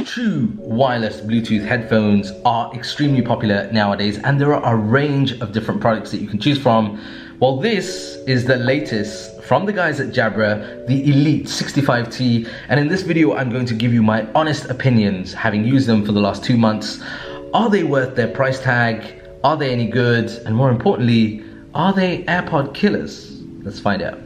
True wireless Bluetooth headphones are extremely popular nowadays, and there are a range of different products that you can choose from. Well, this is the latest from the guys at Jabra, the Elite 65T, and in this video I'm going to give you my honest opinions, having used them for the last 2 months. Are they worth their price tag? Are they any good? And more importantly, are they AirPod killers? Let's find out.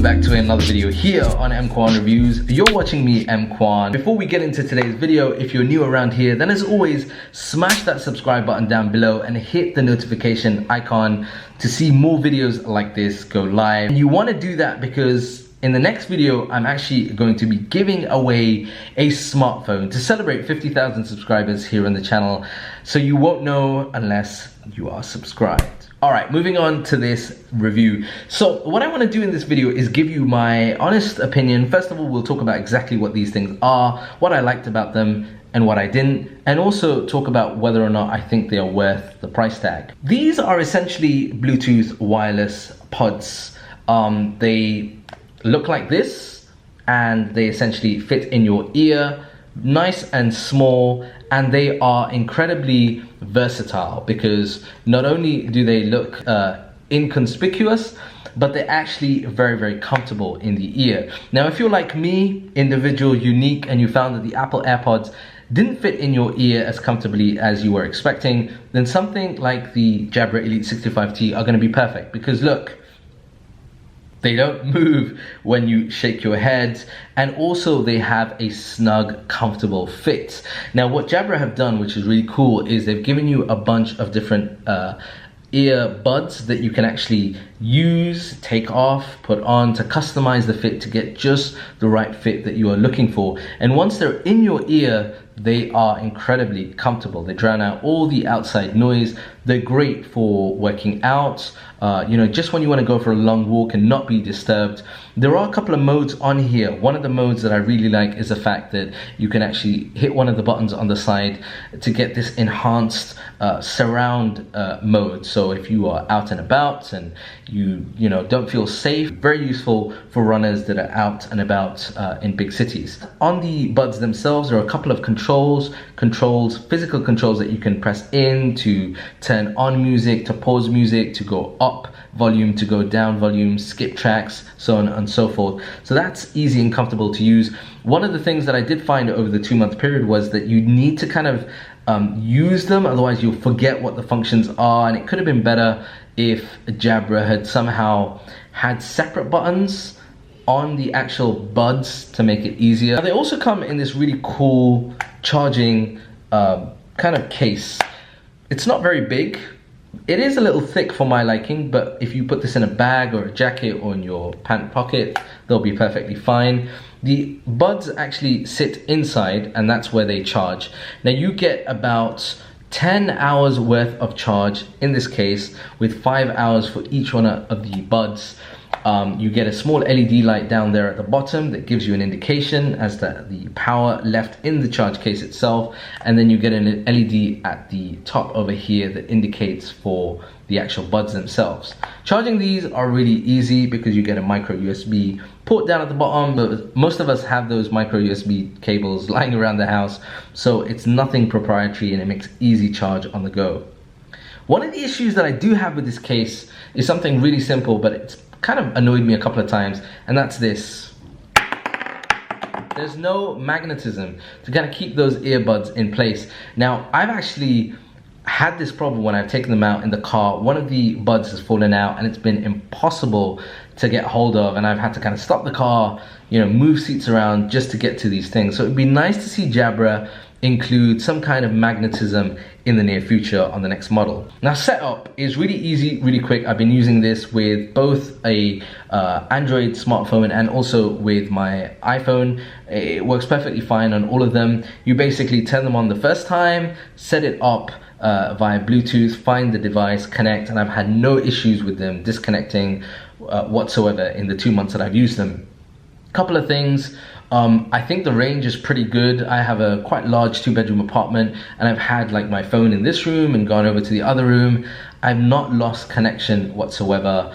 Back to another video here on EMKWAN Reviews. You're watching me, EMKWAN. Before we get into today's video, if you're new around here, then as always, smash that subscribe button down below and hit the notification icon to see more videos like this go live. And you want to do that because in the next video, I'm actually going to be giving away a smartphone to celebrate 50,000 subscribers here on the channel. So you won't know unless you are subscribed. All right, moving on to this review. So what I want to do in this video is give you my honest opinion. First of all, we'll talk about exactly what these things are, what I liked about them and what I didn't, and also talk about whether or not I think they are worth the price tag. These are essentially Bluetooth wireless pods. They look like this and they essentially fit in your ear, nice and small, and they are incredibly versatile because not only do they look inconspicuous, but they're actually very, very comfortable in the ear. Now, if you're like me, individual, unique, and you found that the Apple AirPods didn't fit in your ear as comfortably as you were expecting, then something like the Jabra Elite 65T are gonna be perfect because look, they don't move when you shake your head, and also they have a snug, comfortable fit. Now, what Jabra have done, which is really cool, is they've given you a bunch of different earbuds that you can actually use, take off, put on to customize the fit to get just the right fit that you are looking for. And once they're in your ear, they are incredibly comfortable. They drown out all the outside noise. They're great for working out, you know, just when you want to go for a long walk and not be disturbed. There are a couple of modes on here. One of the modes that I really like is the fact that you can actually hit one of the buttons on the side to get this enhanced surround mode. So if you are out and about and you know don't feel safe, very useful for runners that are out and about in big cities. On the buds themselves, there are a couple of controls, physical controls that you can press in to turn on music, to pause music, to go up volume, to go down volume, skip tracks, so on and so forth. So that's easy and comfortable to use. One of the things that I did find over the 2-month period was that you need to kind of use them, otherwise you'll forget what the functions are, and it could have been better if Jabra had somehow had separate buttons on the actual buds to make it easier. Now, they also come in this really cool charging kind of case. It's not very big. It is a little thick for my liking, but if you put this in a bag or a jacket or in your pant pocket, they'll be perfectly fine. The buds actually sit inside, and that's where they charge. Now, you get about 10 hours worth of charge in this case, with 5 hours for each one of the buds. You get a small LED light down there at the bottom that gives you an indication as to the power left in the charge case itself, and then you get an LED at the top over here that indicates for the actual buds themselves. Charging these are really easy because you get a micro USB port down at the bottom, but most of us have those micro USB cables lying around the house, so it's nothing proprietary and it makes easy charge on the go. One of the issues that I do have with this case is something really simple, but it's kind of annoyed me a couple of times, and that's this. There's no magnetism to kind of keep those earbuds in place. Now, I've actually had this problem when I've taken them out in the car. One of the buds has fallen out and it's been impossible to get hold of, and I've had to kind of stop the car, you know, move seats around just to get to these things. So it'd be nice to see Jabra include some kind of magnetism in the near future on the next model. Now, setup is really easy, really quick. I've been using this with both a Android smartphone and also with my iPhone. It works perfectly fine on all of them. You basically turn them on the first time, set it up via Bluetooth, find the device, connect, and I've had no issues with them disconnecting whatsoever in the 2 months that I've used them. Couple of things. I think the range is pretty good. I have a quite large 2-bedroom apartment, and I've had like my phone in this room and gone over to the other room. I've not lost connection whatsoever.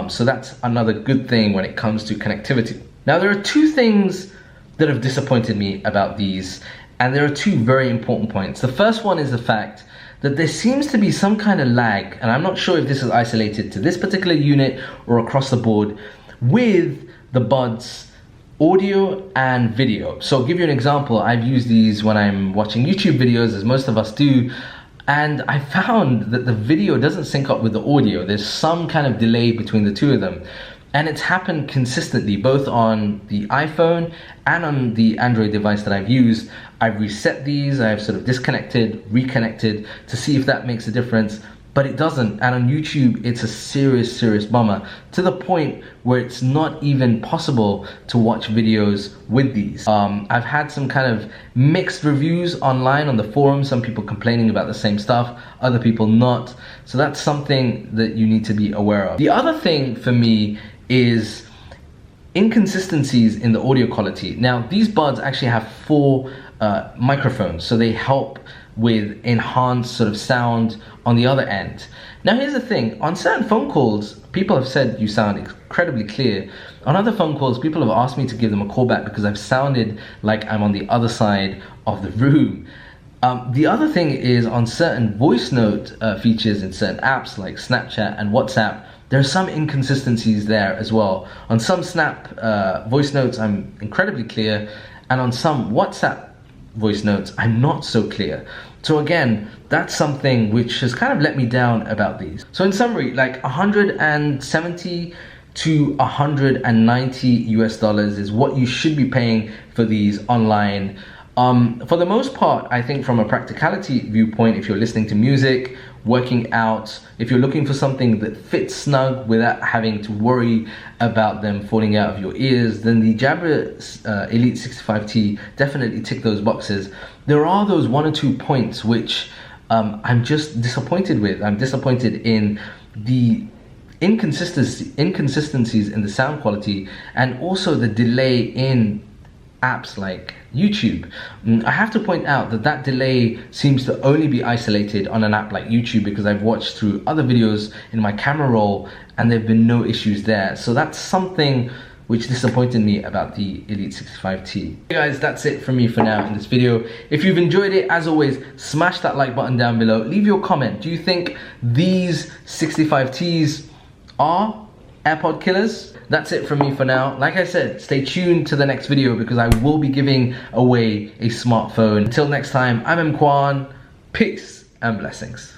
So that's another good thing when it comes to connectivity. Now, there are two things that have disappointed me about these, and there are two very important points. The first one is the fact that there seems to be some kind of lag, and I'm not sure if this is isolated to this particular unit or across the board, with the Buds audio and video. So I'll give you an example. I've used these when I'm watching YouTube videos, as most of us do, and I found that the video doesn't sync up with the audio. There's some kind of delay between the two of them, and it's happened consistently both on the iPhone and on the Android device that I've used. I've reset these, I've sort of disconnected, reconnected to see if that makes a difference, but it doesn't. And on YouTube, it's a serious bummer, to the point where it's not even possible to watch videos with these. I've had some kind of mixed reviews online on the forum, some people complaining about the same stuff, other people not. So that's something that you need to be aware of. The other thing for me is inconsistencies in the audio quality. Now, these Buds actually have 4 microphones, so they help with enhanced sort of sound on the other end. Now, here's the thing. On certain phone calls, people have said you sound incredibly clear. On other phone calls, people have asked me to give them a call back because I've sounded like I'm on the other side of the room. The other thing is, on certain voice note features in certain apps like Snapchat and WhatsApp, there are some inconsistencies there as well. On some Snap voice notes, I'm incredibly clear, and on some WhatsApp voice notes, I'm not so clear. So again, that's something which has kind of let me down about these. So in summary, like $170 to $190 US is what you should be paying for these online. For the most part, I think from a practicality viewpoint, if you're listening to music, working out, if you're looking for something that fits snug without having to worry about them falling out of your ears, then the Jabra Elite 65T definitely tick those boxes. There are those 1 or 2 points which I'm just disappointed with. I'm disappointed in the inconsistencies in the sound quality, and also the delay in apps like YouTube. I have to point out that that delay seems to only be isolated on an app like YouTube, because I've watched through other videos in my camera roll and there have been no issues there. So that's something which disappointed me about the Elite 65T. Hey guys, that's it from me for now in this video. If you've enjoyed it, as always, smash that like button down below. Leave your comment. Do you think these 65Ts are AirPod killers? That's it from me for now. Like I said, stay tuned to the next video because I will be giving away a smartphone. Until next time, I'm EMKWAN. Peace and blessings.